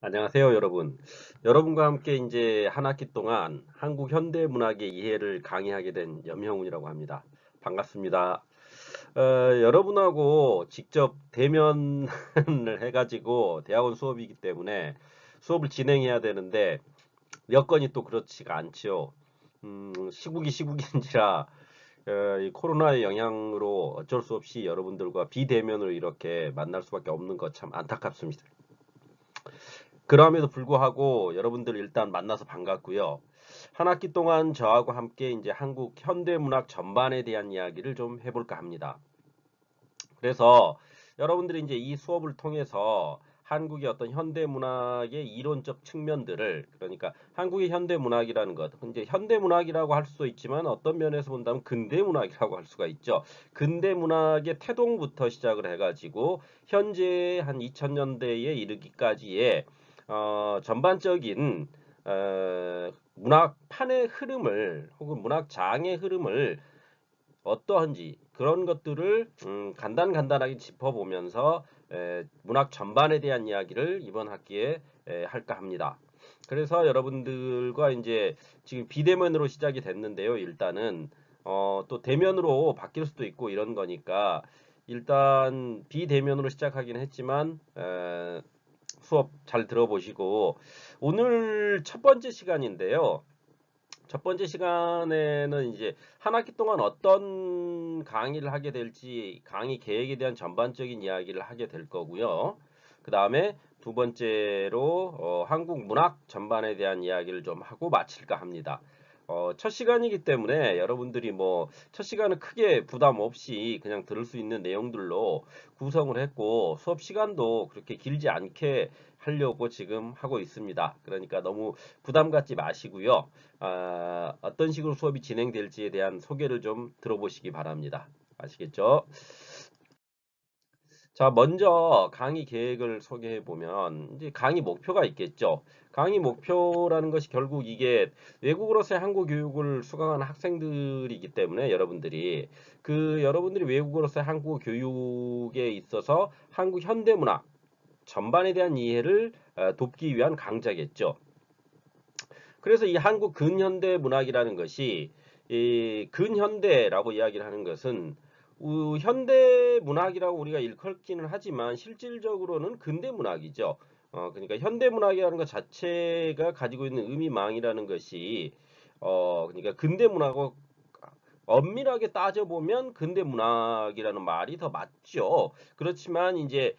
안녕하세요, 여러분. 여러분과 함께 이제 한 학기 동안 한국 현대 문학의 이해를 강의하게 된 염형훈이라고 합니다. 반갑습니다. 여러분하고 직접 대면을 해가지고 대학원 수업이기 때문에 수업을 진행해야 되는데 여건이 또 그렇지가 않지요. 시국이 시국인지라 이 코로나의 영향으로 어쩔 수 없이 여러분들과 비대면으로 이렇게 만날 수밖에 없는 것 참 안타깝습니다. 그럼에도 불구하고 여러분들 일단 만나서 반갑고요. 한 학기 동안 저하고 함께 이제 한국 현대문학 전반에 대한 이야기를 좀 해볼까 합니다. 그래서 여러분들이 이제 이 수업을 통해서 한국의 어떤 현대문학의 이론적 측면들을, 그러니까 한국의 현대문학이라는 것, 이제 현대문학이라고 할 수도 있지만 어떤 면에서 본다면 근대문학이라고 할 수가 있죠. 근대문학의 태동부터 시작을 해가지고 현재 한 2000년대에 이르기까지의 전반적인 문학판의 흐름을 혹은 문학 장의 흐름을 어떠한지 그런 것들을 간단하게 짚어보면서 문학 전반에 대한 이야기를 이번 학기에 할까 합니다. 그래서 여러분들과 이제 지금 비대면으로 시작이 됐는데요. 일단은 또 대면으로 바뀔 수도 있고 이런 거니까 일단 비대면으로 시작하긴 했지만 수업 잘 들어보시고 오늘 첫 번째 시간인데요. 첫 번째 시간에는 이제 한 학기 동안 어떤 강의를 하게 될지 강의 계획에 대한 전반적인 이야기를 하게 될 거고요. 그 다음에 두 번째로 한국 문학 전반에 대한 이야기를 좀 하고 마칠까 합니다. 첫 시간이기 때문에 여러분들이 뭐 첫 시간은 크게 부담 없이 그냥 들을 수 있는 내용들로 구성을 했고 수업 시간도 그렇게 길지 않게 하려고 지금 하고 있습니다. 그러니까 너무 부담 갖지 마시고요. 어떤 식으로 수업이 진행될지에 대한 소개를 좀 들어보시기 바랍니다. 아시겠죠? 자, 먼저 강의 계획을 소개해 보면 이제 강의 목표가 있겠죠. 강의 목표라는 것이 결국 이게 외국어로서의 한국 교육을 수강하는 학생들이기 때문에 여러분들이 외국어로서의 한국어 교육에 있어서 한국 현대문학 전반에 대한 이해를 돕기 위한 강좌겠죠. 그래서 이 한국 근현대 문학이라는 것이 이 근현대라고 이야기를 하는 것은 현대 문학이라고 우리가 일컬기는 하지만 실질적으로는 근대 문학이죠. 그러니까 현대 문학이라는 것 자체가 가지고 있는 의미망이라는 것이 그러니까 근대 문학과 엄밀하게 따져보면 근대 문학이라는 말이 더 맞죠. 그렇지만 이제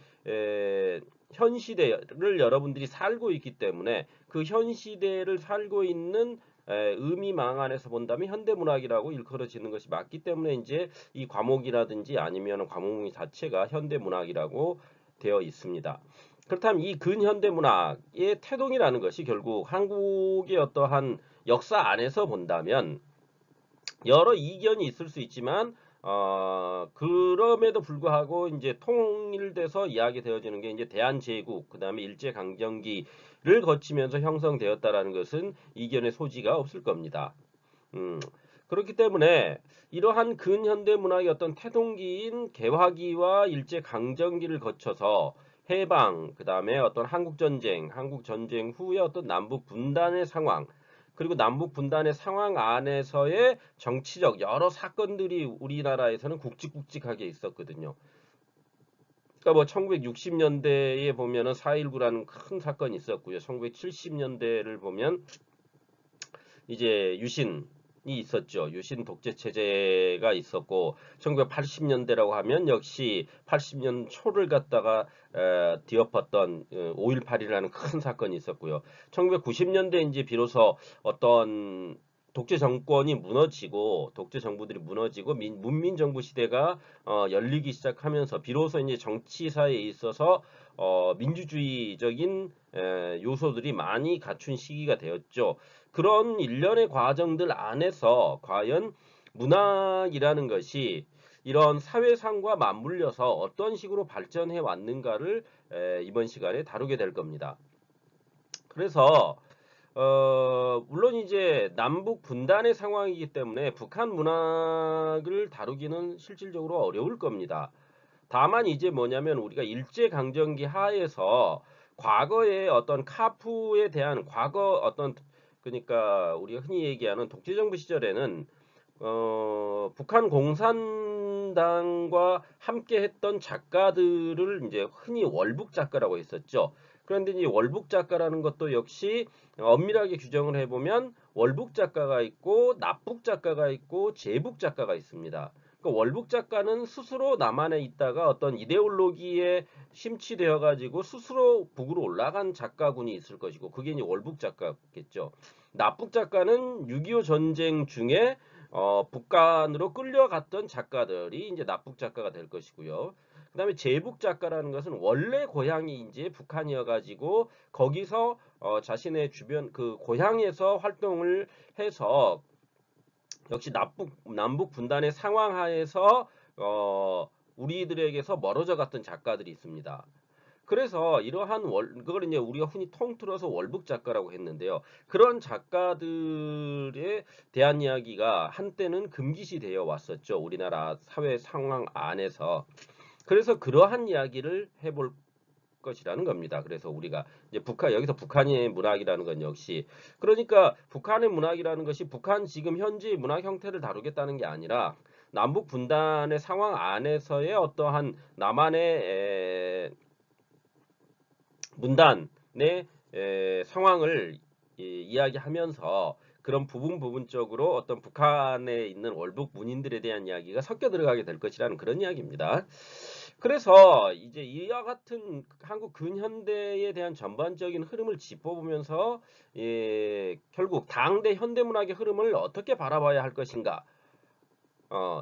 현 시대를 여러분들이 살고 있기 때문에 그 현 시대를 살고 있는 의미망 안에서 본다면 현대문학이라고 일컬어지는 것이 맞기 때문에 이제 이 과목이라든지 아니면 과목 자체가 현대문학이라고 되어 있습니다. 그렇다면 이 근현대문학의 태동이라는 것이 결국 한국의 어떠한 역사 안에서 본다면 여러 이견이 있을 수 있지만 그럼에도 불구하고 이제 통일돼서 이야기되어지는 게 이제 대한제국 그다음에 일제강점기를 거치면서 형성되었다라는 것은 이견의 소지가 없을 겁니다. 음, 그렇기 때문에 이러한 근현대 문학의 어떤 태동기인 개화기와 일제강점기를 거쳐서 해방, 그 다음에 어떤 한국전쟁, 한국전쟁 후의 어떤 남북 분단의 상황, 그리고 남북 분단의 상황 안에서의 정치적 여러 사건들이 우리나라에서는 굵직굵직하게 있었거든요. 그러니까 뭐 1960년대에 보면은 4.19라는 큰 사건이 있었고요. 1970년대를 보면 이제 유신이 있었죠. 유신 독재 체제가 있었고 1980년대라고 하면 역시 80년 초를 갖다가 뒤엎었던 5.18이라는 큰 사건이 있었고요. 1990년대 이제 비로소 어떤 독재 정권이 무너지고 독재 정부들이 무너지고 문민 정부 시대가 열리기 시작하면서 비로소 이제 정치사에 있어서 민주주의적인 요소들이 많이 갖춘 시기가 되었죠. 그런 일련의 과정들 안에서 과연 문학이라는 것이 이런 사회상과 맞물려서 어떤 식으로 발전해 왔는가를 이번 시간에 다루게 될 겁니다. 그래서 물론 이제 남북 분단의 상황이기 때문에 북한 문학을 다루기는 실질적으로 어려울 겁니다. 다만 이제 뭐냐면 우리가 일제강점기 하에서 과거의 어떤 카푸에 대한 과거 어떤 그러니까 우리가 흔히 얘기하는 독재정부 시절에는 북한 공산당과 함께 했던 작가들을 이제 흔히 월북 작가라고 했었죠. 그런데 이 월북 작가라는 것도 역시 엄밀하게 규정을 해보면 월북 작가가 있고 납북 작가가 있고 제북 작가가 있습니다. 그러니까 월북 작가는 스스로 남한에 있다가 어떤 이데올로기에 심취되어 가지고 스스로 북으로 올라간 작가군이 있을 것이고 그게 이제 월북 작가겠죠. 납북 작가는 6.25 전쟁 중에 북한으로 끌려갔던 작가들이 이제 납북 작가가 될 것이고요. 그다음에 제북 작가라는 것은 원래 고향이 이제 북한이어가지고 거기서 자신의 주변 그 고향에서 활동을 해서 역시 남북 분단의 상황 하에서 우리들에게서 멀어져 갔던 작가들이 있습니다. 그래서 이러한 그걸 이제 우리가 흔히 통틀어서 월북 작가라고 했는데요. 그런 작가들에 대한 이야기가 한때는 금기시 되어 왔었죠. 우리나라 사회 상황 안에서. 그래서 그러한 이야기를 해볼 것이라는 겁니다. 그래서 우리가 이제 여기서 북한의 문학이라는 건 역시 그러니까 북한의 문학이라는 것이 북한 지금 현재 문학 형태를 다루겠다는 게 아니라 남북 분단의 상황 안에서의 어떠한 남한의 문단의 상황을 이야기하면서 그런 부분적으로 어떤 북한에 있는 월북 문인들에 대한 이야기가 섞여 들어가게 될 것이라는 그런 이야기입니다. 그래서 이제 이와 같은 한국 근현대에 대한 전반적인 흐름을 짚어보면서 결국 당대 현대문학의 흐름을 어떻게 바라봐야 할 것인가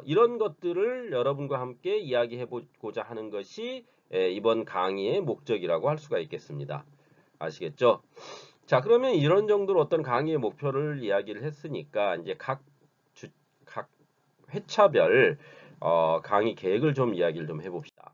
이런 것들을 여러분과 함께 이야기해 보고자 하는 것이 이번 강의의 목적이라고 할 수가 있겠습니다. 아시겠죠? 자, 그러면 이런 정도로 어떤 강의의 목표를 이야기를 했으니까 이제 각 회차별 강의 계획을 좀 이야기를 좀 해봅시다.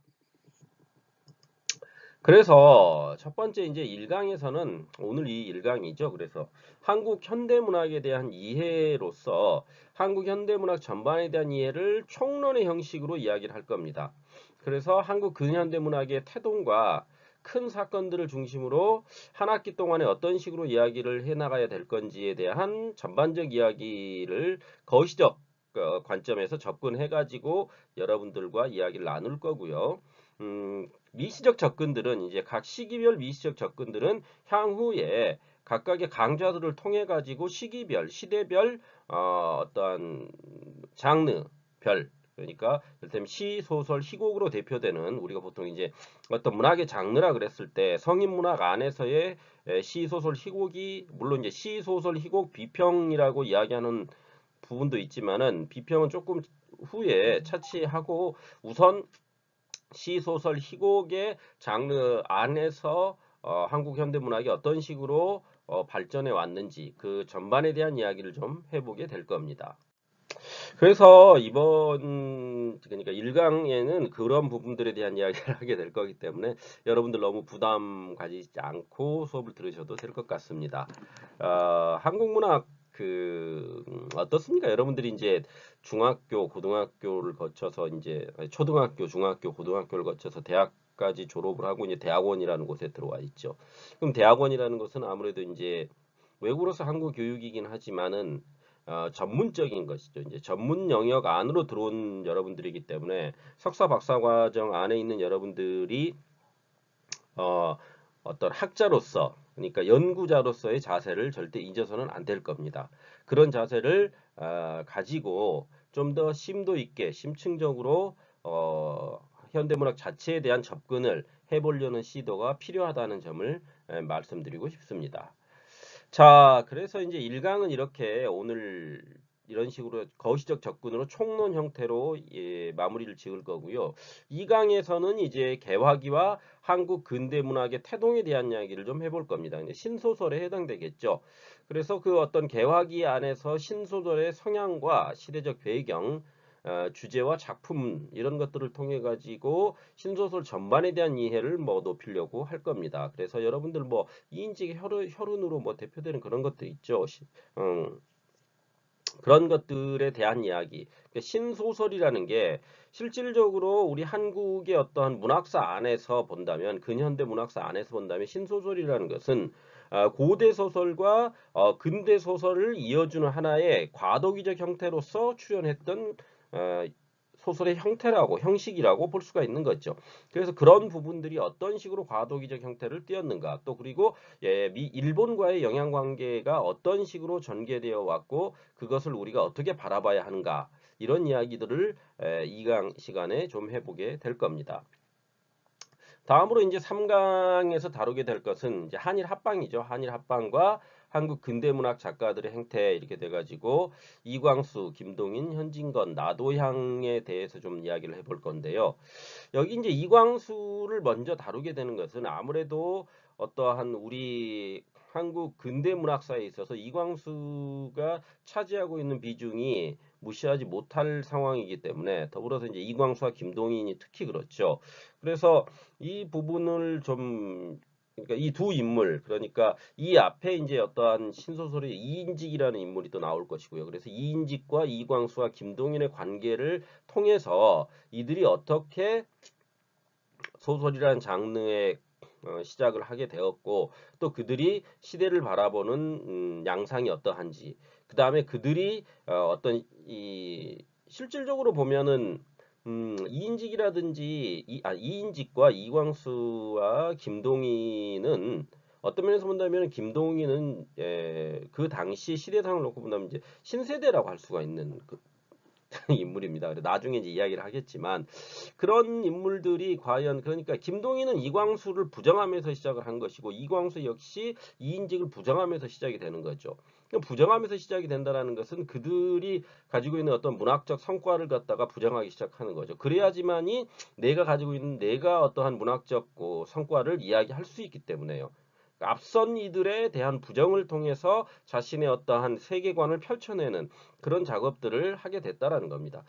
그래서 첫 번째 이제 1강에서는 오늘 이 1강이죠. 그래서 한국 현대문학에 대한 이해로서 한국 현대문학 전반에 대한 이해를 총론의 형식으로 이야기를 할 겁니다. 그래서 한국 근현대문학의 태동과 큰 사건들을 중심으로 한 학기 동안에 어떤 식으로 이야기를 해나가야 될 건지에 대한 전반적 이야기를 거시적 관점에서 접근해가지고 여러분들과 이야기를 나눌 거고요. 미시적 접근들은 이제 각 시기별 미시적 접근들은 향후에 각각의 강좌들을 통해 가지고 시기별, 시대별 어떠한 장르별 그러니까 이를테면 시, 소설, 희곡으로 대표되는 우리가 보통 이제 어떤 문학의 장르라 그랬을 때 성인문학 안에서의 시, 소설, 희곡이 물론 이제 시, 소설, 희곡 비평이라고 이야기하는 부분도 있지만은 비평은 조금 후에 차치하고 우선 시, 소설, 희곡의 장르 안에서 한국 현대문학이 어떤 식으로 발전해 왔는지 그 전반에 대한 이야기를 좀 해보게 될 겁니다. 그래서 이번 그러니까 1강에는 그런 부분들에 대한 이야기를 하게 될 거기 때문에 여러분들 너무 부담 가지지 않고 수업을 들으셔도 될 것 같습니다. 한국문학 어떻습니까? 여러분들이 이제 중학교, 고등학교를 거쳐서 이제 초등학교, 중학교, 고등학교를 거쳐서 대학까지 졸업을 하고 이제 대학원이라는 곳에 들어와 있죠. 그럼 대학원이라는 것은 아무래도 이제 외국으로서 한국 교육이긴 하지만은 전문적인 것이죠. 이제 전문 영역 안으로 들어온 여러분들이기 때문에 석사 박사 과정 안에 있는 여러분들이 어떤 학자로서 그러니까 연구자로서의 자세를 절대 잊어서는 안 될 겁니다. 그런 자세를 가지고 좀 더 심도 있게 심층적으로 현대문학 자체에 대한 접근을 해보려는 시도가 필요하다는 점을 말씀드리고 싶습니다. 자, 그래서 이제 1강은 이렇게 오늘 이런 식으로 거시적 접근으로 총론 형태로 마무리를 지을 거고요. 2강에서는 이제 개화기와 한국 근대문학의 태동에 대한 이야기를 좀 해볼 겁니다. 이제 신소설에 해당되겠죠. 그래서 그 어떤 개화기 안에서 신소설의 성향과 시대적 배경, 주제와 작품 이런 것들을 통해 가지고 신소설 전반에 대한 이해를 뭐 높이려고 할 겁니다. 그래서 여러분들 뭐 이인직의 혈운으로 뭐 대표되는 그런 것도 있죠. 그런 것들에 대한 이야기. 그러니까 신소설이라는 게 실질적으로 우리 한국의 어떠한 문학사 안에서 본다면, 근현대 문학사 안에서 본다면 신소설이라는 것은 고대 소설과 근대 소설을 이어주는 하나의 과도기적 형태로서 출현했던 어, 소설의 형태라고, 형식이라고 볼 수가 있는 거죠. 그래서 그런 부분들이 어떤 식으로 과도기적 형태를 띠었는가, 또 그리고 일본과의 영향 관계가 어떤 식으로 전개되어 왔고 그것을 우리가 어떻게 바라봐야 하는가, 이런 이야기들을 2강 시간에 좀 해보게 될 겁니다. 다음으로 이제 3강에서 다루게 될 것은 이제 한일 합방이죠. 한일 합방과 한국 근대문학 작가들의 행태, 이렇게 돼가지고 이광수, 김동인, 현진건, 나도향에 대해서 좀 이야기를 해볼 건데요. 여기 이제 이광수를 먼저 다루게 되는 것은 아무래도 어떠한 우리 한국 근대 문학사에 있어서 이광수가 차지하고 있는 비중이 무시하지 못할 상황이기 때문에, 더불어서 이제 이광수와 김동인이 특히 그렇죠. 그래서 이 부분을 좀, 그러니까 이 두 인물, 그러니까 이 앞에 이제 어떠한 신소설의 이인직이라는 인물이 또 나올 것이고요. 그래서 이인직과 이광수와 김동인의 관계를 통해서 이들이 어떻게 소설이라는 장르의 시작을 하게 되었고, 또 그들이 시대를 바라보는 양상이 어떠한지, 그 다음에 그들이 어떤 이 실질적으로 보면은 이인직이라든지 이인직과 이광수와 김동희는 어떤 면에서 본다면 김동희는 그 당시 시대상을 놓고 본다면 이제 신세대라고 할 수가 있는 인물입니다. 나중에 이제 이야기를 하겠지만, 그런 인물들이 과연, 그러니까 김동희는 이광수를 부정하면서 시작을 한 것이고 이광수 역시 이인직을 부정하면서 시작이 되는 거죠. 부정하면서 시작이 된다는 것은 그들이 가지고 있는 어떤 문학적 성과를 갖다가 부정하기 시작하는 거죠. 그래야지만이 내가 가지고 있는, 내가 어떠한 문학적 성과를 이야기할 수 있기 때문에요. 앞선 이들에 대한 부정을 통해서 자신의 어떠한 세계관을 펼쳐내는 그런 작업들을 하게 됐다라는 겁니다.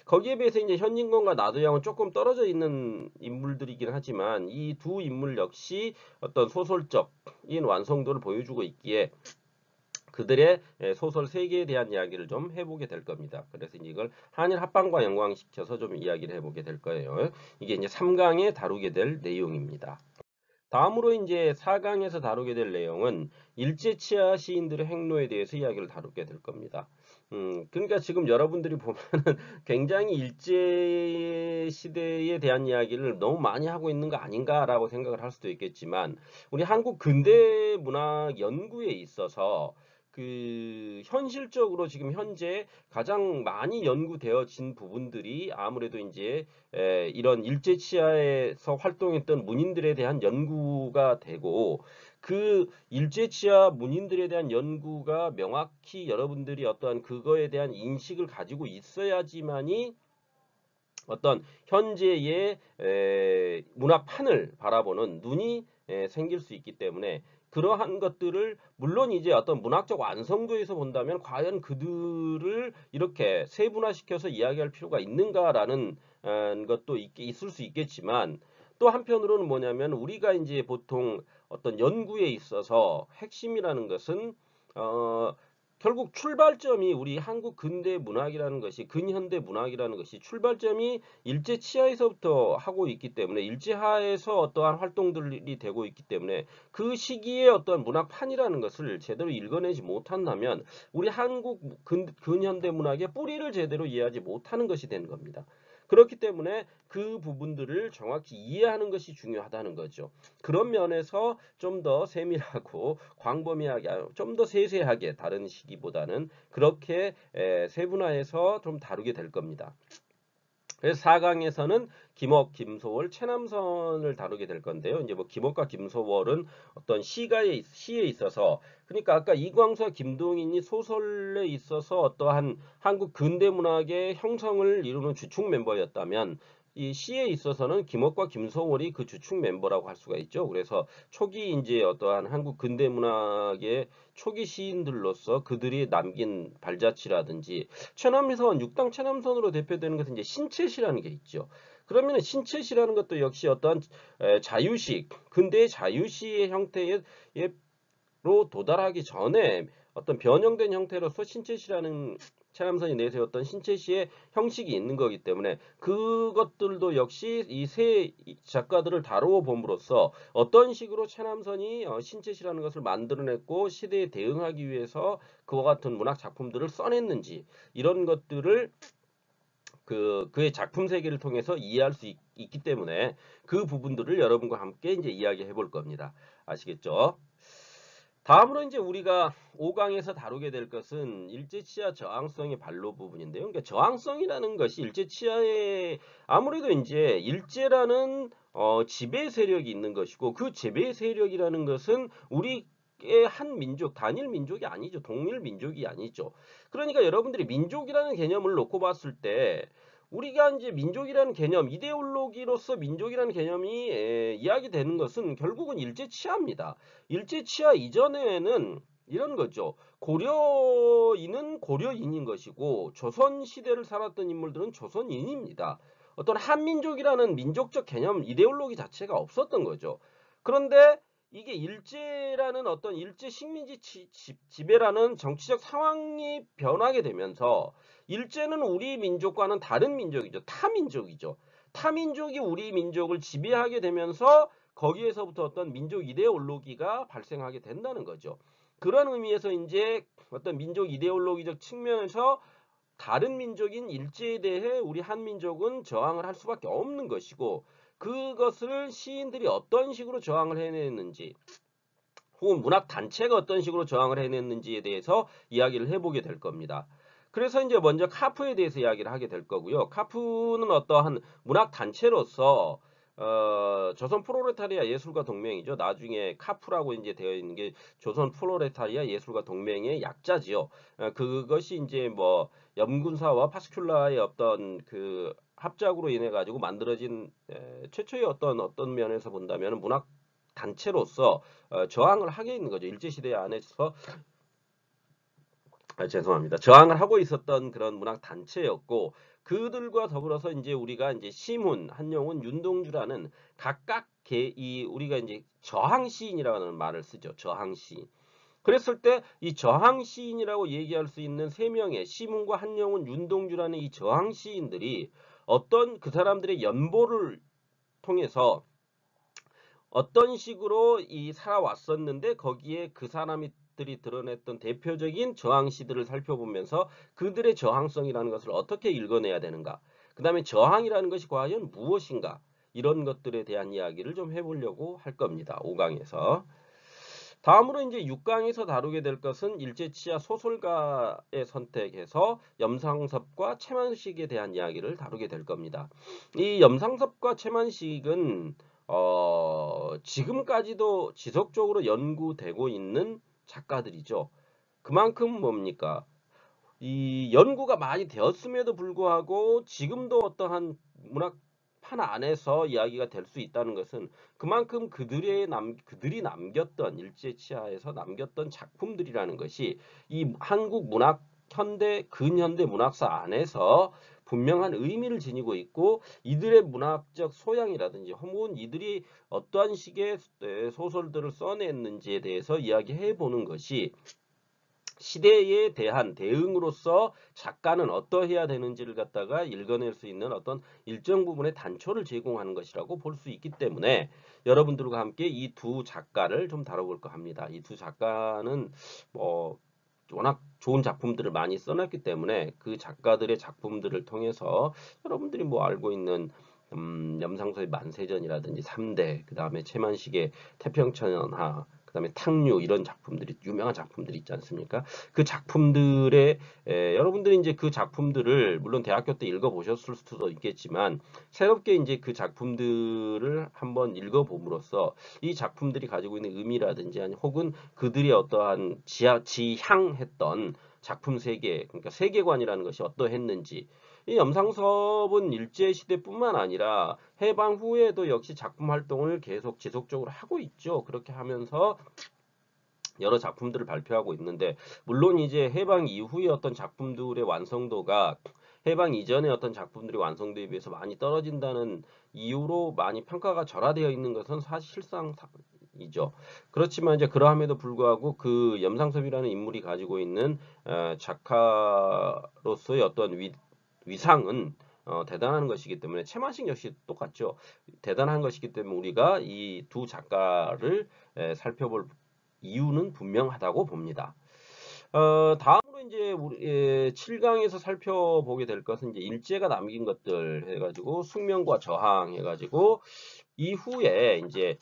거기에 비해서 이제 현진건과 나도양은 조금 떨어져 있는 인물들이긴 하지만 이 두 인물 역시 어떤 소설적인 완성도를 보여주고 있기에 그들의 소설 세계에 대한 이야기를 좀 해보게 될 겁니다. 그래서 이걸 한일 합방과 연관시켜서 좀 이야기를 해보게 될 거예요. 이게 이제 3강에 다루게 될 내용입니다. 다음으로 이제 4강에서 다루게 될 내용은 일제치하 시인들의 행로에 대해서 이야기를 다루게 될 겁니다. 그러니까 지금 여러분들이 보면은 굉장히 일제 시대에 대한 이야기를 너무 많이 하고 있는 거 아닌가라고 생각을 할 수도 있겠지만, 우리 한국 근대 문학 연구에 있어서 현실적으로 지금 현재 가장 많이 연구되어진 부분들이 아무래도 이제 이런 일제 치하에서 활동했던 문인들에 대한 연구가 되고, 그 일제 치하 문인들에 대한 연구가 명확히 여러분들이 어떠한 그거에 대한 인식을 가지고 있어야지만이 어떤 현재의 문화판을 바라보는 눈이 생길 수 있기 때문에, 그러한 것들을 물론 이제 어떤 문학적 완성도에서 본다면 과연 그들을 이렇게 세분화시켜서 이야기할 필요가 있는가라는 것도 있을 수 있겠지만, 또 한편으로는 뭐냐면 우리가 이제 보통 어떤 연구에 있어서 핵심이라는 것은 어, 결국 출발점이 우리 한국 근대 문학이라는 것이, 근현대 문학이라는 것이 출발점이 일제 치하에서부터 하고 있기 때문에, 일제하에서 어떠한 활동들이 되고 있기 때문에 그 시기에 어떠한 문학판이라는 것을 제대로 읽어내지 못한다면 우리 한국 근현대 문학의 뿌리를 제대로 이해하지 못하는 것이 되는 겁니다. 그렇기 때문에 그 부분들을 정확히 이해하는 것이 중요하다는 거죠. 그런 면에서 좀 더 세밀하고 광범위하게, 좀 더 세세하게 다른 시기보다는 그렇게 세분화해서 좀 다루게 될 겁니다. 그래서 4강에서는 김옥, 김소월, 최남선을 다루게 될 건데요. 이제 뭐 김옥과 김소월은 어떤 시에 있어서, 그러니까 아까 이광수와 김동인이 소설에 있어서 어떠한 한국 근대 문학의 형성을 이루는 주축 멤버였다면, 이 시에 있어서는 김옥과 김소월이 그 주축 멤버라고 할 수가 있죠. 그래서 초기 이제 어떠한 한국 근대 문학의 초기 시인들로서 그들이 남긴 발자취라든지, 최남선, 육당 최남선으로 대표되는 것은 이제 신채시라는 게 있죠. 그러면 신채시라는 것도 역시 어떠한 자유식, 근대의 자유시의 형태의 도달하기 전에 어떤 변형된 형태로서 신체시라는 최남선이 내세웠던 신체시의 형식이 있는 거기 때문에 그것들도 역시 이 세 작가들을 다루어 봄으로써 어떤 식으로 최남선이 신체시라는 것을 만들어냈고 시대에 대응하기 위해서 그와 같은 문학 작품들을 써냈는지 이런 것들을 그의 작품 세계를 통해서 이해할 수 있기 때문에 그 부분들을 여러분과 함께 이제 이야기해 볼 겁니다. 아시겠죠? 다음으로 이제 우리가 5강에서 다루게 될 것은 일제치하 저항성의 반로 부분인데요. 그러니까 저항성이라는 것이 일제치하에 아무래도 이제 일제라는 지배 세력이 있는 것이고 그 지배 세력이라는 것은 우리의 한 민족, 단일 민족이 아니죠. 동일 민족이 아니죠. 그러니까 여러분들이 민족이라는 개념을 놓고 봤을 때 우리가 이제 민족이라는 개념, 이데올로기로서 민족이라는 개념이 이야기되는 것은 결국은 일제치하입니다. 일제치하 이전에는 이런 거죠. 고려인은 고려인인 것이고 조선 시대를 살았던 인물들은 조선인입니다. 어떤 한민족이라는 민족적 개념, 이데올로기 자체가 없었던 거죠. 그런데 이게 일제라는 어떤 일제 식민지 지배라는 정치적 상황이 변하게 되면서 일제는 우리 민족과는 다른 민족이죠. 타민족이죠. 타민족이 우리 민족을 지배하게 되면서 거기에서부터 어떤 민족 이데올로기가 발생하게 된다는 거죠. 그런 의미에서 이제 어떤 민족 이데올로기적 측면에서 다른 민족인 일제에 대해 우리 한민족은 저항을 할 수밖에 없는 것이고 그것을 시인들이 어떤 식으로 저항을 해냈는지 혹은 문학 단체가 어떤 식으로 저항을 해냈는지에 대해서 이야기를 해보게 될 겁니다. 그래서 이제 먼저 카프에 대해서 이야기를 하게 될 거고요. 카프는 어떠한 문학 단체로서 조선 프로레타리아 예술가 동맹이죠. 나중에 카프라고 이제 되어 있는 게 조선 프로레타리아 예술가 동맹의 약자지요. 그것이 이제 뭐 염군사와 파스큘라의 어떤 그 합작으로 인해 가지고 만들어진 최초의 어떤 면에서 본다면 문학 단체로서 저항을 하게 있는 거죠. 일제시대 안에서 죄송합니다. 저항을 하고 있었던 그런 문학 단체였고 그들과 더불어서 이제 우리가 이제 시문, 한용운, 윤동주라는 각각 이 우리가 이제 저항 시인이라는 말을 쓰죠. 저항 시인. 그랬을 때 이 저항 시인이라고 얘기할 수 있는 세 명의 시문과 한용운, 윤동주라는 이 저항 시인들이 어떤 그 사람들의 연보를 통해서 어떤 식으로 이 살아왔었는데 거기에 그 사람들이 드러냈던 대표적인 저항시들을 살펴보면서 그들의 저항성이라는 것을 어떻게 읽어내야 되는가. 그 다음에 저항이라는 것이 과연 무엇인가. 이런 것들에 대한 이야기를 좀 해보려고 할 겁니다. 5강에서. 다음으로 이제 6강에서 다루게 될 것은 일제치하 소설가의 선택에서 염상섭과 최만식에 대한 이야기를 다루게 될 겁니다. 이 염상섭과 최만식은 지금까지도 지속적으로 연구되고 있는 작가들이죠. 그만큼 뭡니까? 이 연구가 많이 되었음에도 불구하고 지금도 어떠한 문학판 안에서 이야기가 될 수 있다는 것은 그만큼 그들이 남겼던 일제치하에서 남겼던 작품들이라는 것이 이 한국 문학 근현대 문학사 안에서 분명한 의미를 지니고 있고 이들의 문학적 소양이라든지 혹은 이들이 어떠한 식의 소설들을 써냈는지에 대해서 이야기해 보는 것이 시대에 대한 대응으로서 작가는 어떠해야 되는지를 갖다가 읽어낼 수 있는 어떤 일정 부분의 단초를 제공하는 것이라고 볼 수 있기 때문에 여러분들과 함께 이 두 작가를 좀 다뤄볼까 합니다. 이 두 작가는 뭐 워낙 좋은 작품들을 많이 써놨기 때문에 그 작가들의 작품들을 통해서 여러분들이 뭐 알고 있는 염상서의 만세전이라든지 3대, 그 다음에 최만식의 태평천하, 그 다음에 탕류 이런 작품들이 유명한 작품들이 있지 않습니까? 그 작품들의 여러분들이 이제 그 작품들을 물론 대학교 때 읽어보셨을 수도 있겠지만 새롭게 이제 그 작품들을 한번 읽어봄으로써 이 작품들이 가지고 있는 의미라든지 아니 혹은 그들이 어떠한 지향했던 작품 세계, 그러니까 세계관이라는 것이 어떠했는지 이 염상섭은 일제시대뿐만 아니라 해방 후에도 역시 작품 활동을 계속 지속적으로 하고 있죠. 그렇게 하면서 여러 작품들을 발표하고 있는데 물론 이제 해방 이후의 어떤 작품들의 완성도가 해방 이전의 어떤 작품들의 완성도에 비해서 많이 떨어진다는 이유로 많이 평가가 절하되어 있는 것은 사실상 영상섭이죠. 그렇지만 이제 그러함에도 불구하고 그 염상섭이라는 인물이 가지고 있는 작가로서의 어떤 위상은 대단한 것이기 때문에 최만식 역시 똑같죠. 대단한 것이기 때문에 우리가 이 두 작가를 살펴볼 이유는 분명하다고 봅니다. 다음으로 이제 우리 7강에서 살펴보게 될 것은 이제 일제가 남긴 것들 해가지고 숙명과 저항 해가지고 이후에 이제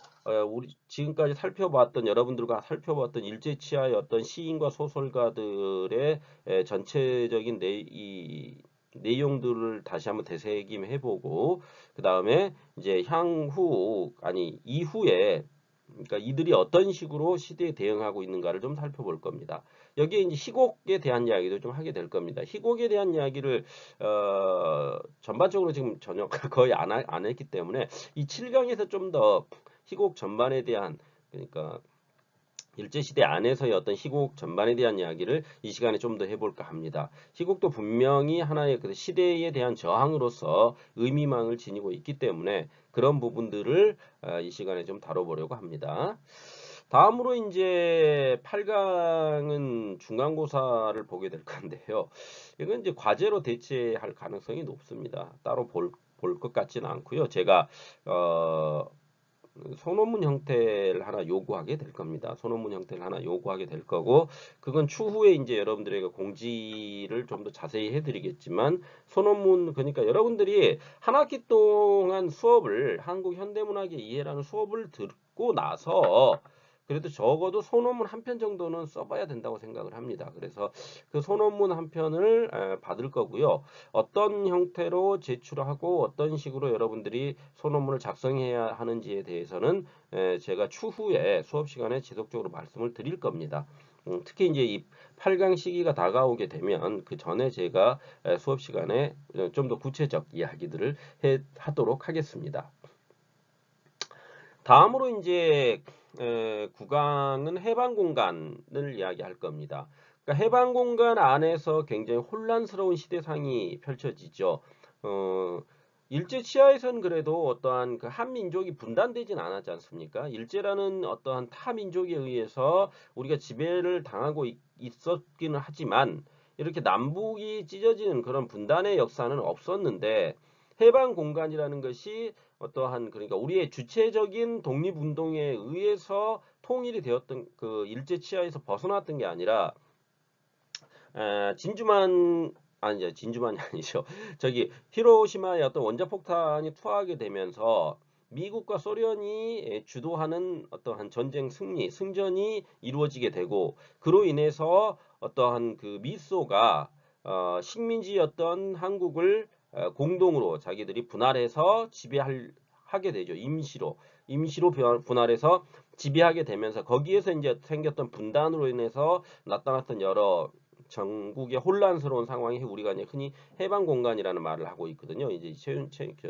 우리 지금까지 살펴봤던 여러분들과 살펴봤던 일제 치하의 어떤 시인과 소설가들의 전체적인 이 내용들을 다시 한번 되새김해보고 그 다음에 이제 이후에 그러니까 이들이 어떤 식으로 시대에 대응하고 있는가를 좀 살펴볼 겁니다. 여기에 이제 희곡에 대한 이야기도 좀 하게 될 겁니다. 희곡에 대한 이야기를 전반적으로 지금 전혀 거의 안 했기 때문에 이 7강에서 좀 더 희곡 전반에 대한 그러니까 일제시대 안에서의 어떤 희곡 전반에 대한 이야기를 이 시간에 좀 더 해볼까 합니다. 희곡도 분명히 하나의 그 시대에 대한 저항으로서 의미망을 지니고 있기 때문에 그런 부분들을 이 시간에 좀 다뤄보려고 합니다. 다음으로 이제 8강은 중간고사를 보게 될 건데요. 이건 이제 과제로 대체할 가능성이 높습니다. 따로 볼 것 같지는 않고요. 제가 소논문 형태를 하나 요구하게 될 겁니다. 소논문 형태를 하나 요구하게 될 거고, 그건 추후에 이제 여러분들에게 공지를 좀 더 자세히 해드리겠지만, 소논문, 그러니까 여러분들이 한 학기 동안 수업을, 한국 현대문학의 이해라는 수업을 듣고 나서, 그래도 적어도 소논문 한 편 정도는 써봐야 된다고 생각을 합니다. 그래서 그 소논문 한 편을 받을 거고요. 어떤 형태로 제출하고 어떤 식으로 여러분들이 소논문을 작성해야 하는지에 대해서는 제가 추후에 수업 시간에 지속적으로 말씀을 드릴 겁니다. 특히 이제 이 8강 시기가 다가오게 되면 그 전에 제가 수업 시간에 좀 더 구체적 이야기들을 하도록 하겠습니다. 다음으로 이제 9강은 해방 공간을 이야기할 겁니다. 그러니까 해방 공간 안에서 굉장히 혼란스러운 시대상이 펼쳐지죠. 일제 치하에서는 그래도 어떠한 그 한민족이 분단되진 않았지 않습니까? 일제라는 어떠한 타민족에 의해서 우리가 지배를 당하고 있었기는 하지만 이렇게 남북이 찢어지는 그런 분단의 역사는 없었는데 해방 공간이라는 것이 어떠한 그러니까 우리의 주체적인 독립운동에 의해서 통일이 되었던 그 일제 치하에서 벗어났던 게 아니라 진주만이 아니죠. 저기 히로시마의 어떤 원자폭탄이 투하하게 되면서 미국과 소련이 주도하는 어떠한 전쟁 승전이 이루어지게 되고 그로 인해서 어떠한 그 미소가 식민지였던 한국을 공동으로 자기들이 분할해서 하게 되죠. 임시로 분할해서 지배하게 되면서 거기에서 이제 생겼던 분단으로 인해서 나타났던 여러 전국의 혼란스러운 상황이 우리가 이제 흔히 해방 공간이라는 말을 하고 있거든요. 이제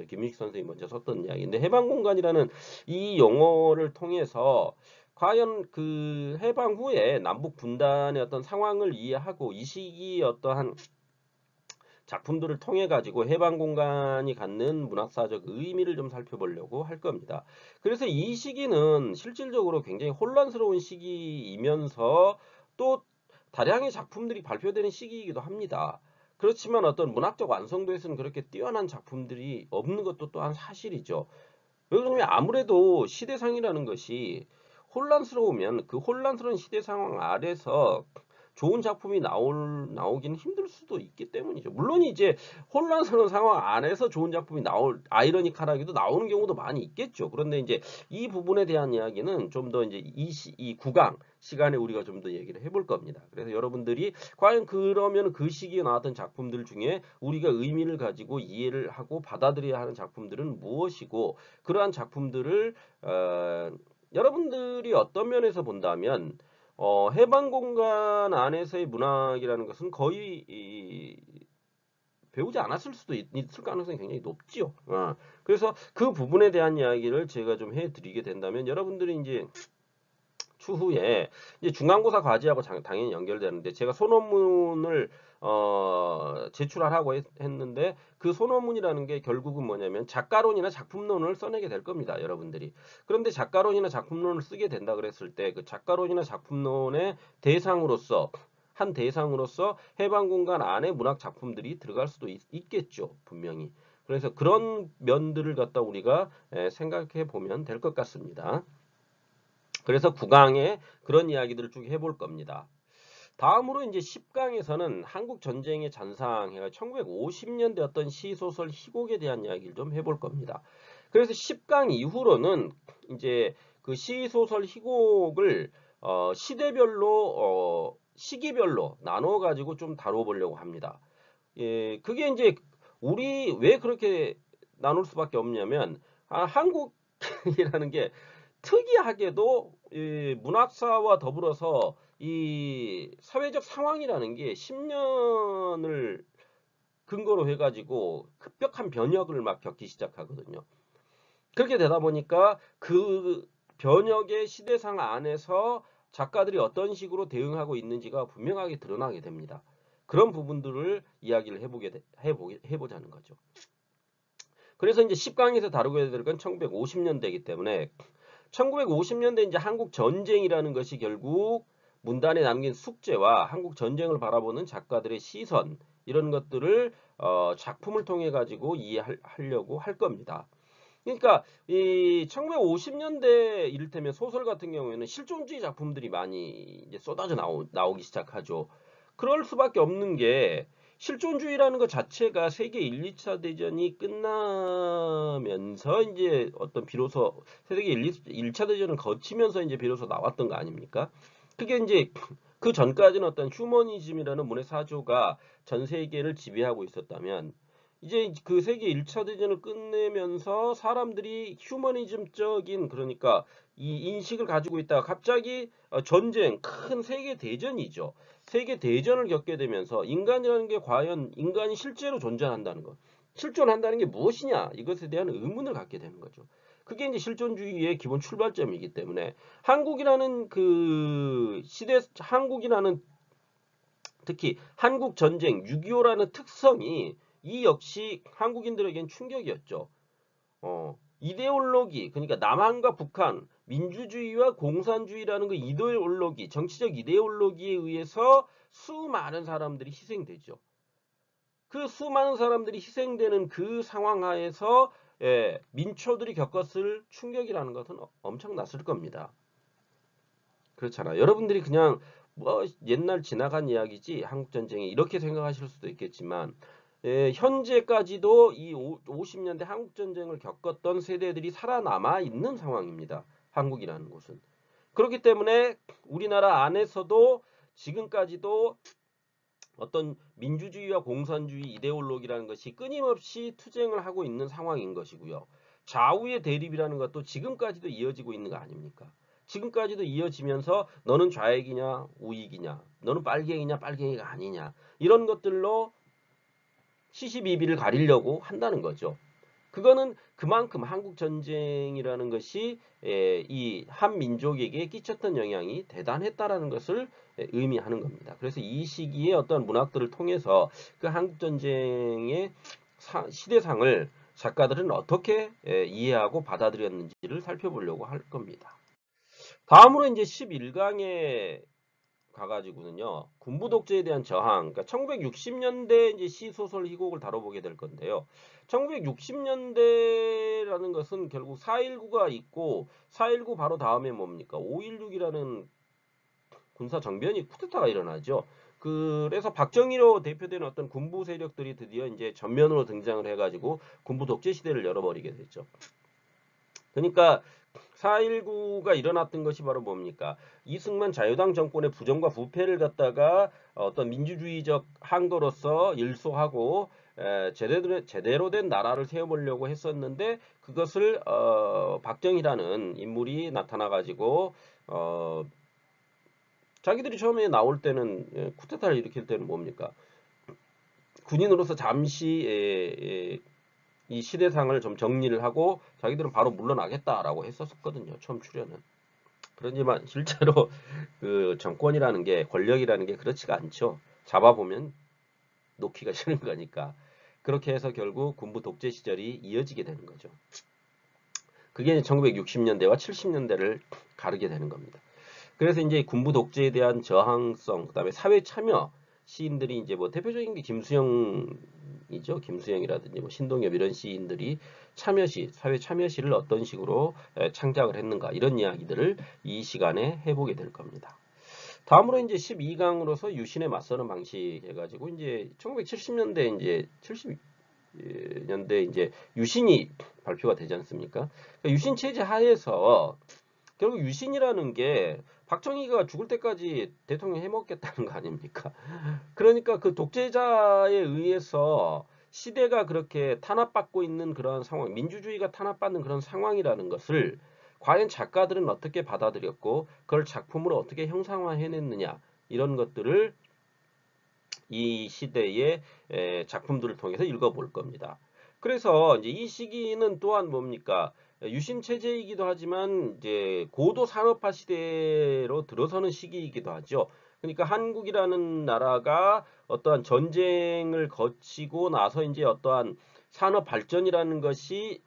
김민식 선생님이 먼저 썼던 이야기인데 해방 공간이라는 이 용어를 통해서 과연 그 해방 후에 남북 분단의 어떤 상황을 이해하고 이 시기에 어떠한 작품들을 통해 가지고 해방 공간이 갖는 문학사적 의미를 좀 살펴보려고 할 겁니다. 그래서 이 시기는 실질적으로 굉장히 혼란스러운 시기이면서 또 다량의 작품들이 발표되는 시기이기도 합니다. 그렇지만 어떤 문학적 완성도에서는 그렇게 뛰어난 작품들이 없는 것도 또한 사실이죠. 왜 그러냐면 아무래도 시대상이라는 것이 혼란스러우면 그 혼란스러운 시대 상황 아래서 좋은 작품이 나오기는 힘들 수도 있기 때문이죠. 물론 이제 혼란스러운 상황 안에서 좋은 작품이 아이러니컬하게도 나오는 경우도 많이 있겠죠. 그런데 이제 이 부분에 대한 이야기는 좀 더 이제 이 9강 시간에 우리가 좀 더 얘기를 해볼 겁니다. 그래서 여러분들이 과연 그러면 그 시기에 나왔던 작품들 중에 우리가 의미를 가지고 이해를 하고 받아들여야 하는 작품들은 무엇이고 그러한 작품들을 여러분들이 어떤 면에서 본다면 해방 공간 안에서의 문학이라는 것은 거의 배우지 않았을 수도 있을 가능성이 굉장히 높지요. 그래서 그 부분에 대한 이야기를 제가 좀 해드리게 된다면 여러분들이 이제 추후에 이제 중간고사 과제하고 당연히 연결되는데 제가 소논문을 제출하라고 했는데 그 소논문이라는 게 결국은 뭐냐면 작가론이나 작품론을 써내게 될 겁니다, 여러분들이. 그런데 작가론이나 작품론을 쓰게 된다 그랬을 때 그 작가론이나 작품론의 대상으로서 한 대상으로서 해방공간 안에 문학 작품들이 들어갈 수도 있겠죠, 분명히. 그래서 그런 면들을 갖다 우리가 생각해 보면 될 것 같습니다. 그래서 9강에 그런 이야기들을 쭉 해볼 겁니다. 다음으로 이제 10강에서는 한국 전쟁의 잔상해가 1950년대 어떤 시소설 희곡에 대한 이야기를 좀 해볼 겁니다. 그래서 10강 이후로는 이제 그 시소설 희곡을 시대별로 시기별로 나눠 가지고 좀 다뤄보려고 합니다. 예, 그게 이제 우리 왜 그렇게 나눌 수밖에 없냐면 한국이라는 게 특이하게도 이 문학사와 더불어서 이 사회적 상황이라는 게 10년을 근거로 해가지고 급격한 변혁을 막 겪기 시작하거든요. 그렇게 되다 보니까 그 변혁의 시대상 안에서 작가들이 어떤 식으로 대응하고 있는지가 분명하게 드러나게 됩니다. 그런 부분들을 이야기를 해보자는 거죠. 그래서 이제 10강에서 다루게 될 건 1950년대이기 때문에 1950년대 이제 한국 전쟁이라는 것이 결국 문단에 남긴 숙제와 한국 전쟁을 바라보는 작가들의 시선 이런 것들을 작품을 통해 가지고 이해하려고 할 겁니다. 그러니까 이 1950년대 이를테면 소설 같은 경우에는 실존주의 작품들이 많이 이제 쏟아져 나오기 시작하죠. 그럴 수밖에 없는 게 실존주의라는 것 자체가 세계 1, 2차 대전이 끝나면서 이제 어떤 비로소 세계 1, 차 대전을 거치면서 이제 비로소 나왔던 거 아닙니까? 그게 이제 그 전까지는 어떤 휴머니즘이라는 문의 사조가 전 세계를 지배하고 있었다면 이제 그 세계 1차 대전을 끝내면서 사람들이 휴머니즘적인 그러니까 이 인식을 가지고 있다가 갑자기 전쟁, 큰 세계 대전이죠. 세계 대전을 겪게 되면서 인간이라는 게 과연 인간이 실제로 존재한다는 것, 실존한다는 게 무엇이냐 이것에 대한 의문을 갖게 되는 거죠. 그게 이제 실존주의의 기본 출발점이기 때문에 한국이라는 그 시대, 한국이라는 특히 한국 전쟁 6.25라는 특성이 이 역시 한국인들에겐 충격이었죠. 이데올로기, 그러니까 남한과 북한, 민주주의와 공산주의라는 그 이데올로기, 정치적 이데올로기에 의해서 수많은 사람들이 희생되죠. 그 수많은 사람들이 희생되는 그 상황 하에서 민초들이 겪었을 충격이라는 것은 엄청났을 겁니다. 그렇잖아요. 여러분들이 그냥 뭐 옛날 지나간 이야기지 한국 전쟁이 이렇게 생각하실 수도 있겠지만 현재까지도 이 50년대 한국 전쟁을 겪었던 세대들이 살아남아 있는 상황입니다. 한국이라는 곳은. 그렇기 때문에 우리나라 안에서도 지금까지도 어떤 민주주의와 공산주의 이데올로기라는 것이 끊임없이 투쟁을 하고 있는 상황인 것이고요. 좌우의 대립이라는 것도 지금까지도 이어지고 있는 거 아닙니까? 지금까지도 이어지면서 너는 좌익이냐 우익이냐 너는 빨갱이냐 빨갱이가 아니냐 이런 것들로 시시비비를 가리려고 한다는 거죠. 그거는 그만큼 한국 전쟁이라는 것이 이 한민족에게 끼쳤던 영향이 대단했다라는 것을 의미하는 겁니다. 그래서 이 시기에 어떤 문학들을 통해서 그 한국 전쟁의 시대상을 작가들은 어떻게 이해하고 받아들였는지를 살펴보려고 할 겁니다. 다음으로 이제 11강에 가가지고는요, 군부 독재에 대한 저항, 그러니까 1960년대 이제 시소설 희곡을 다뤄보게 될 건데요. 1960년대라는 것은 결국 4.19가 있고, 4.19 바로 다음에 뭡니까? 5.16이라는 군사 정변이 쿠데타가 일어나죠. 그래서 박정희로 대표되는 어떤 군부 세력들이 드디어 이제 전면으로 등장을 해가지고 군부 독재 시대를 열어버리게 됐죠. 그러니까 4.19가 일어났던 것이 바로 뭡니까? 이승만 자유당 정권의 부정과 부패를 갖다가 어떤 민주주의적 항도로서 일소하고 제대로 된 나라를 세워보려고 했었는데 그것을 박정희라는 인물이 나타나가지고 자기들이 처음에 나올 때는 쿠데타를 일으킬 때는 뭡니까? 군인으로서 잠시 이 시대상을 좀 정리를 하고 자기들은 바로 물러나겠다라고 했었거든요. 처음 출연은. 그러지만 실제로 그 정권이라는 게 권력이라는 게 그렇지가 않죠. 잡아보면 놓기가 싫은 거니까. 그렇게 해서 결국 군부 독재 시절이 이어지게 되는 거죠. 그게 1960년대와 70년대를 가르게 되는 겁니다. 그래서 이제 군부 독재에 대한 저항성, 그다음에 사회 참여 시인들이 이제 뭐 대표적인 게 김수영이죠. 김수영이라든지 뭐 신동엽 이런 시인들이 참여시, 사회 참여시를 어떤 식으로 창작을 했는가 이런 이야기들을 이 시간에 해보게 될 겁니다. 다음으로 이제 12강으로서 유신에 맞서는 방식 해가지고 이제 1970년대 이제 70년대 이제 유신이 발표가 되지 않습니까? 그러니까 유신 체제 하에서 결국 유신이라는 게 박정희가 죽을 때까지 대통령 해먹겠다는 거 아닙니까? 그러니까 그 독재자에 의해서 시대가 그렇게 탄압받고 있는 그런 상황, 민주주의가 탄압받는 그런 상황이라는 것을 과연 작가들은 어떻게 받아들였고 그걸 작품으로 어떻게 형상화해냈느냐 이런 것들을 이 시대의 작품들을 통해서 읽어볼 겁니다. 그래서 이제 이 시기는 또한 뭡니까? 유신 체제이기도 하지만 이제 고도 산업화 시대로 들어서는 시기이기도 하죠. 그러니까 한국이라는 나라가 어떠한 전쟁을 거치고 나서 이제 어떠한 산업 발전이라는 것이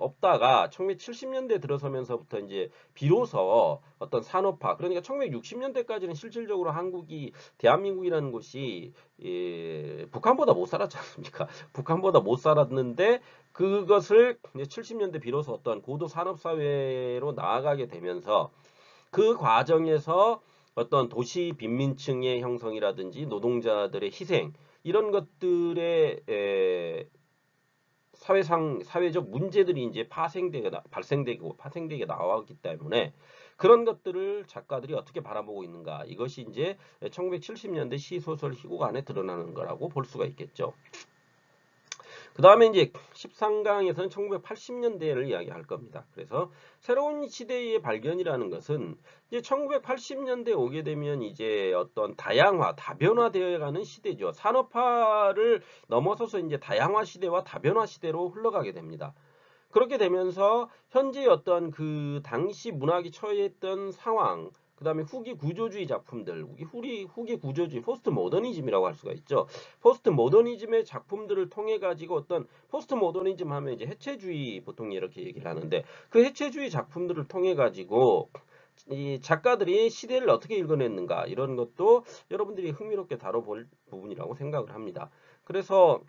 없다가 1970년대 들어서면서부터 이제 비로소 어떤 산업화 그러니까 1960년대까지는 실질적으로 한국이 대한민국이라는 곳이 북한보다 못 살았지 않습니까? 북한보다 못 살았는데 그것을 이제 70년대 비로소 어떤 고도 산업 사회로 나아가게 되면서 그 과정에서 어떤 도시 빈민층의 형성이라든지 노동자들의 희생 이런 것들의 사회적 문제들이 이제 발생되게 나왔기 때문에 그런 것들을 작가들이 어떻게 바라보고 있는가 이것이 이제 1970년대 시소설 희곡 안에 드러나는 거라고 볼 수가 있겠죠. 그 다음에 이제 13강에서는 1980년대를 이야기할 겁니다. 그래서 새로운 시대의 발견이라는 것은 이제 1980년대 오게 되면 이제 어떤 다양화, 다변화되어가는 시대죠. 산업화를 넘어서서 이제 다양화 시대와 다변화 시대로 흘러가게 됩니다. 그렇게 되면서 현재 어떤 그 당시 문학이 처해있던 상황, 그 다음에 후기 구조주의 작품들, 후기 구조주의, 포스트 모더니즘이라고 할 수가 있죠. 포스트 모더니즘의 작품들을 통해 가지고 어떤 포스트 모더니즘 하면 이제 해체주의 보통 이렇게 얘기를 하는데 그 해체주의 작품들을 통해 가지고 이 작가들이 시대를 어떻게 읽어냈는가 이런 것도 여러분들이 흥미롭게 다뤄볼 부분이라고 생각을 합니다. 그래서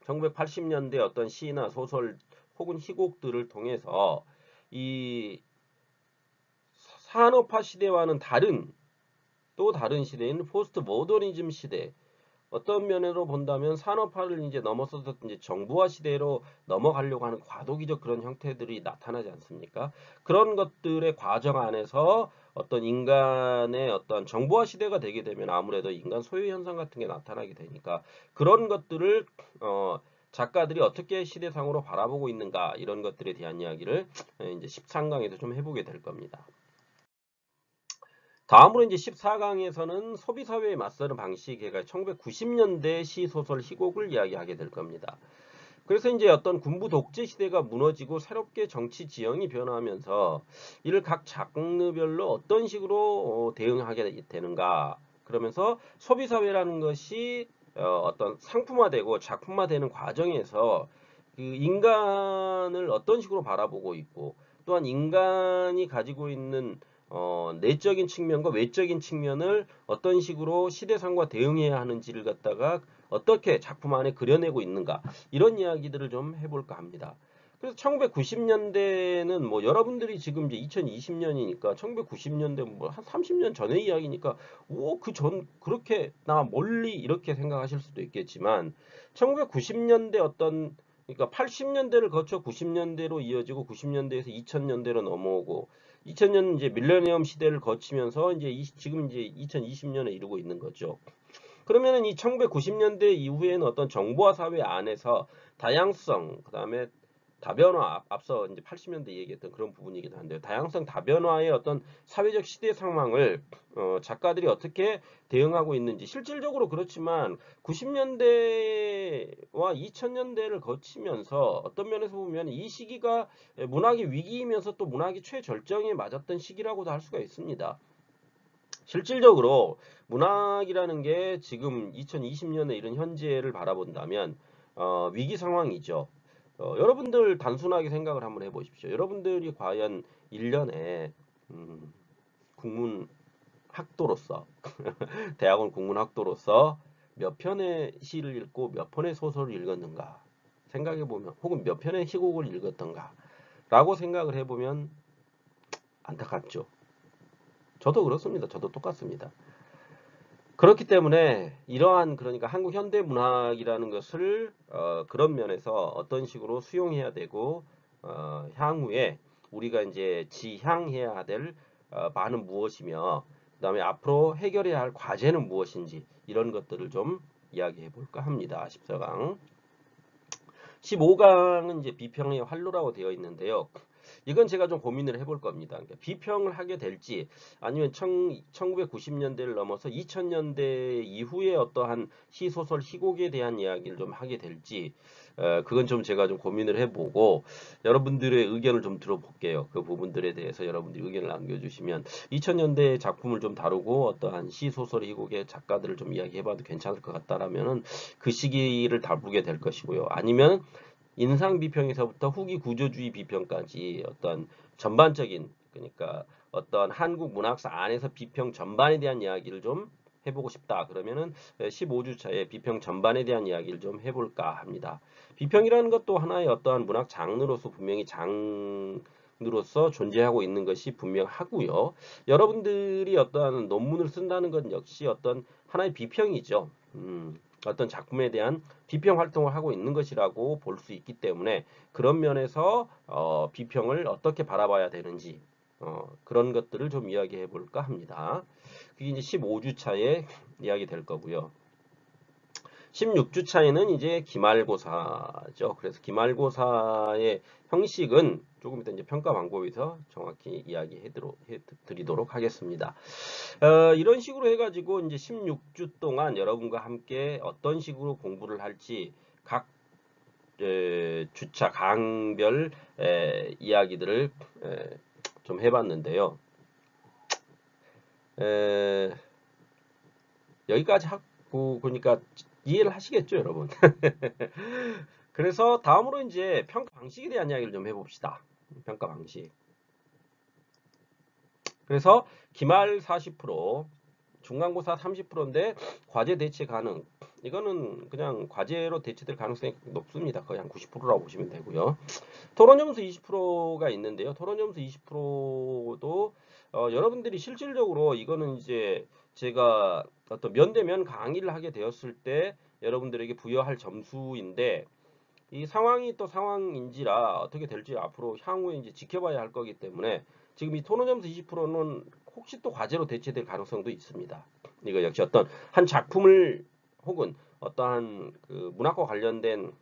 1980년대 어떤 시나 소설 혹은 희곡들을 통해서 이 산업화 시대와는 또 다른 시대인 포스트 모더니즘 시대 어떤 면으로 본다면 산업화를 이제 넘어서서 이제 정부화 시대로 넘어가려고 하는 과도기적 그런 형태들이 나타나지 않습니까? 그런 것들의 과정 안에서 어떤 인간의 어떤 정부화 시대가 되게 되면 아무래도 인간 소유 현상 같은 게 나타나게 되니까 그런 것들을 작가들이 어떻게 시대상으로 바라보고 있는가 이런 것들에 대한 이야기를 이제 13강에서 좀 해보게 될 겁니다. 다음으로 이제 14강에서는 소비사회에 맞서는 방식에 1990년대 시소설 희곡을 이야기하게 될 겁니다. 그래서 이제 어떤 군부 독재 시대가 무너지고 새롭게 정치 지형이 변화하면서 이를 각 장르별로 어떤 식으로 대응하게 되는가 그러면서 소비사회라는 것이 어떤 상품화되고 작품화되는 과정에서 그 인간을 어떤 식으로 바라보고 있고 또한 인간이 가지고 있는 내적인 측면과 외적인 측면을 어떤 식으로 시대상과 대응해야 하는지를 갖다가 어떻게 작품 안에 그려내고 있는가 이런 이야기들을 좀 해볼까 합니다. 그래서 1990년대는 뭐 여러분들이 지금 이제 2020년이니까 1990년대 뭐 한 30년 전의 이야기니까 그 전 그렇게 나 멀리 이렇게 생각하실 수도 있겠지만 1990년대 어떤 그러니까 80년대를 거쳐 90년대로 이어지고 90년대에서 2000년대로 넘어오고 2000년 이제 밀레니엄 시대를 거치면서 이제 지금 이제 2020년에 이르고 있는 거죠. 그러면은 이 1990년대 이후에는 어떤 정보화 사회 안에서 다양성, 그다음에 다변화 앞서 이제 80년대 얘기했던 그런 부분이긴 한데요. 다양성 다변화의 어떤 사회적 시대 상황을 작가들이 어떻게 대응하고 있는지 실질적으로 그렇지만 90년대와 2000년대를 거치면서 어떤 면에서 보면 이 시기가 문학의 위기이면서 또 문학의 최절정에 맞았던 시기라고도 할 수가 있습니다. 실질적으로 문학이라는 게 지금 2020년에 이런 현재를 바라본다면 위기 상황이죠. 여러분들 단순하게 생각을 한번 해보십시오. 여러분들이 과연 1년에 국문 학도로서 대학원 국문 학도로서 몇 편의 시를 읽고 몇 편의 소설을 읽었는가 생각해보면, 혹은 몇 편의 희곡을 읽었던가 라고 생각을 해보면 안타깝죠. 저도 그렇습니다. 저도 똑같습니다. 그렇기 때문에 이러한, 그러니까 한국 현대 문학이라는 것을 그런 면에서 어떤 식으로 수용해야 되고 향후에 우리가 이제 지향해야 될 바는 무엇이며 그다음에 앞으로 해결해야 할 과제는 무엇인지 이런 것들을 좀 이야기해 볼까 합니다. 14강. 15강은 이제 비평의 활로라고 되어 있는데요. 이건 제가 좀 고민을 해볼 겁니다. 그러니까 비평을 하게 될지 아니면 1990년대를 넘어서 2000년대 이후에 어떠한 시소설, 희곡에 대한 이야기를 좀 하게 될지 그건 좀 제가 좀 고민을 해보고 여러분들의 의견을 좀 들어볼게요. 그 부분들에 대해서 여러분들이 의견을 남겨주시면 2000년대 작품을 좀 다루고 어떠한 시소설, 희곡의 작가들을 좀 이야기해봐도 괜찮을 것 같다라면은 그 시기를 다루게 될 것이고요. 아니면 인상 비평에서부터 후기 구조주의 비평까지 어떤 전반적인, 그러니까 어떤 한국 문학사 안에서 비평 전반에 대한 이야기를 좀 해보고 싶다. 그러면은 15주차에 비평 전반에 대한 이야기를 좀 해볼까 합니다. 비평이라는 것도 하나의 어떠한 문학 장르로서 분명히 장르로서 존재하고 있는 것이 분명하고요. 여러분들이 어떠한 논문을 쓴다는 것 역시 어떤 하나의 비평이죠. 어떤 작품에 대한 비평 활동을 하고 있는 것이라고 볼 수 있기 때문에 그런 면에서 비평을 어떻게 바라봐야 되는지 그런 것들을 좀 이야기해 볼까 합니다. 그게 이제 15주차에 이야기 될 거고요. 16주차에는 이제 기말고사죠. 그래서 기말고사의 형식은 조금 이따 이제 평가 방법에서 정확히 이야기해 드리도록 하겠습니다. 이런 식으로 해가지고 이제 16주 동안 여러분과 함께 어떤 식으로 공부를 할지 각 주차 강별 이야기들을 좀 해봤는데요. 여기까지 하고 그러니까 이해를 하시겠죠, 여러분? 그래서 다음으로 이제 평가 방식에 대한 이야기를 좀 해봅시다. 평가 방식. 그래서 기말 40%, 중간고사 30%인데 과제 대체 가능. 이거는 그냥 과제로 대체될 가능성이 높습니다. 거의 한 90%라고 보시면 되고요. 토론 점수 20%가 있는데요. 토론 점수 20%도 여러분들이 실질적으로 이거는 이제 제가 어떤 면대면 강의를 하게 되었을 때 여러분들에게 부여할 점수인데 이 상황이 또 상황인지라 어떻게 될지 앞으로 향후에 이제 지켜봐야 할 거기 때문에 지금 이 토론 점수 20%는 혹시 또 과제로 대체될 가능성도 있습니다. 이거 역시 어떤 한 작품을 혹은 어떠한 그 문학과 관련된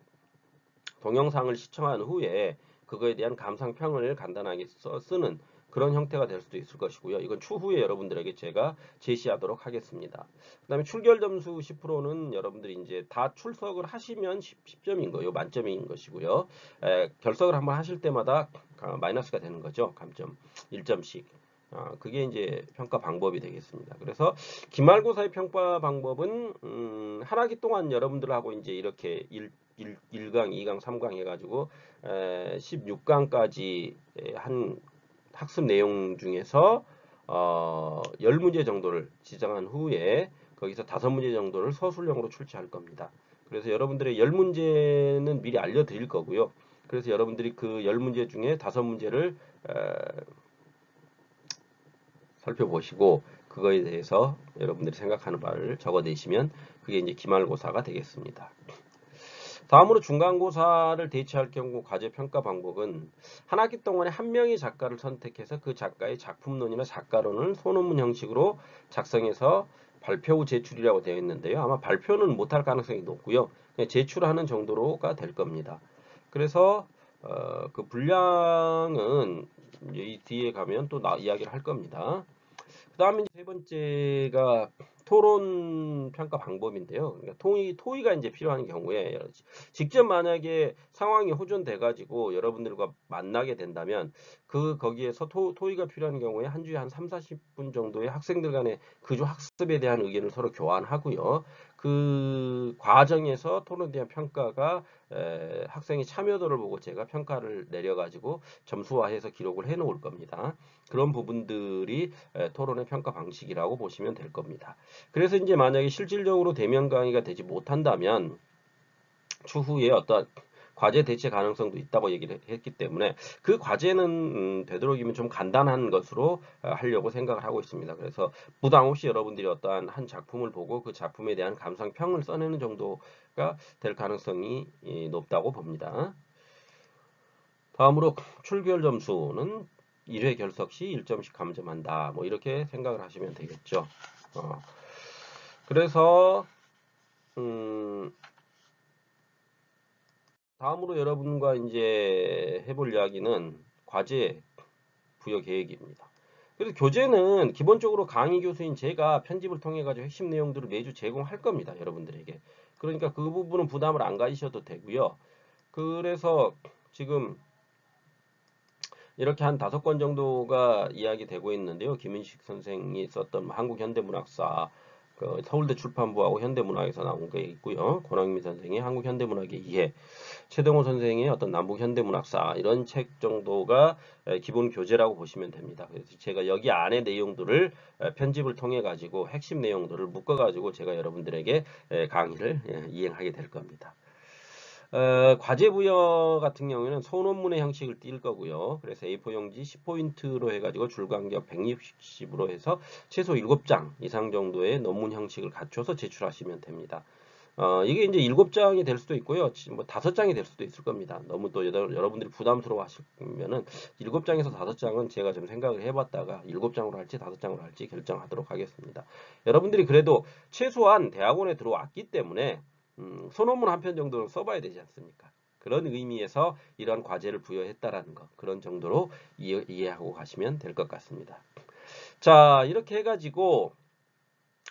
동영상을 시청한 후에 그거에 대한 감상평을 간단하게 쓰는 그런 형태가 될 수도 있을 것이고요. 이건 추후에 여러분들에게 제가 제시하도록 하겠습니다. 그 다음에 출결 점수 10%는 여러분들이 이제 다 출석을 하시면 10점인 거예요. 만점인 것이고요. 결석을 한번 하실 때마다 마이너스가 되는 거죠. 감점 1점씩. 그게 이제 평가 방법이 되겠습니다. 그래서 기말고사의 평가 방법은 한 학기 동안 여러분들하고 이제 이렇게 1강, 2강, 3강 해가지고 16강까지 한 학습 내용 중에서 10문제 정도를 지정한 후에 거기서 5문제 정도를 서술형으로 출제할 겁니다. 그래서 여러분들의 10문제는 미리 알려드릴 거고요. 그래서 여러분들이 그 10문제 중에 5문제를 살펴보시고 그거에 대해서 여러분들이 생각하는 바를 적어내시면 그게 이제 기말고사가 되겠습니다. 다음으로 중간고사를 대체할 경우 과제 평가 방법은 한 학기 동안에 한 명의 작가를 선택해서 그 작가의 작품론이나 작가론을 소논문 형식으로 작성해서 발표 후 제출이라고 되어 있는데요. 아마 발표는 못할 가능성이 높고요. 그냥 제출하는 정도로가 될 겁니다. 그래서 그 분량은 이제 이 뒤에 가면 또 이야기를 할 겁니다. 그 다음에 세 번째가 토론 평가 방법인데요. 그러니까 토의가 이제 필요한 경우에 직접 만약에 상황이 호전돼 가지고 여러분들과 만나게 된다면 거기에서 토의가 필요한 경우에 한 주에 한 3, 40분 정도의 학생들 간의 그주 학습에 대한 의견을 서로 교환하고요. 그 과정에서 토론에 대한 평가가 학생의 참여도를 보고 제가 평가를 내려가지고 점수화해서 기록을 해 놓을 겁니다. 그런 부분들이 토론의 평가 방식이라고 보시면 될 겁니다. 그래서 이제 만약에 실질적으로 대면 강의가 되지 못한다면 추후에 어떤 과제 대체 가능성도 있다고 얘기를 했기 때문에 그 과제는 되도록이면 좀 간단한 것으로 하려고 생각을 하고 있습니다. 그래서 부담 없이 여러분들이 어떠한 한 작품을 보고 그 작품에 대한 감상평을 써내는 정도가 될 가능성이 높다고 봅니다. 다음으로 출결 점수는 1회 결석 시 1점씩 감점한다. 뭐 이렇게 생각을 하시면 되겠죠. 그래서 다음으로 여러분과 이제 해볼 이야기는 과제 부여 계획입니다. 그래서 교재는 기본적으로 강의 교수인 제가 편집을 통해 가지고 핵심 내용들을 매주 제공할 겁니다. 여러분들에게. 그러니까 그 부분은 부담을 안 가지셔도 되고요. 그래서 지금 이렇게 한 5권 정도가 이야기되고 있는데요. 김인식 선생이 썼던 한국현대문학사, 그 서울대 출판부하고 현대문학에서 나온 게 있고요. 권학민 선생의 한국현대문학의 이해, 최동호 선생의 어떤 남북현대문학사 이런 책 정도가 기본 교재라고 보시면 됩니다. 그래서 제가 여기 안에 내용들을 편집을 통해 가지고 핵심 내용들을 묶어 가지고 제가 여러분들에게 강의를 이행하게 될 겁니다. 과제 부여 같은 경우에는 소논문의 형식을 띌 거고요. 그래서 A4 용지 10포인트로 해가지고 줄간격 160으로 해서 최소 7장 이상 정도의 논문 형식을 갖춰서 제출하시면 됩니다. 이게 이제 7장이 될 수도 있고요. 뭐 5장이 될 수도 있을 겁니다. 너무 또 여러분들이 부담스러워 하시면은 7장에서 5장은 제가 좀 생각을 해봤다가 7장으로 할지 5장으로 할지 결정하도록 하겠습니다. 여러분들이 그래도 최소한 대학원에 들어왔기 때문에 소논문 한 편 정도는 써봐야 되지 않습니까? 그런 의미에서 이런 과제를 부여했다라는 것, 그런 정도로 이해하고 가시면 될 것 같습니다. 자, 이렇게 해가지고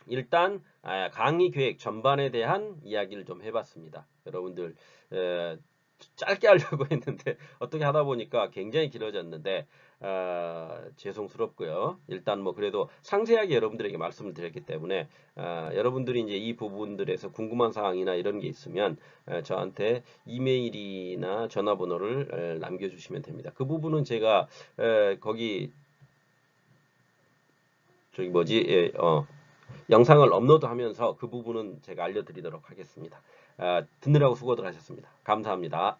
일단 강의 계획 전반에 대한 이야기를 좀 해봤습니다. 여러분들 짧게 하려고 했는데 어떻게 하다 보니까 굉장히 길어졌는데 죄송스럽고요. 일단 뭐 그래도 상세하게 여러분들에게 말씀을 드렸기 때문에 여러분들이 이제 이 부분들에서 궁금한 사항이나 이런 게 있으면 저한테 이메일이나 전화번호를 남겨주시면 됩니다. 그 부분은 제가 거기 저기 뭐지 영상을 업로드하면서 그 부분은 제가 알려드리도록 하겠습니다. 듣느라고 수고들 하셨습니다. 감사합니다.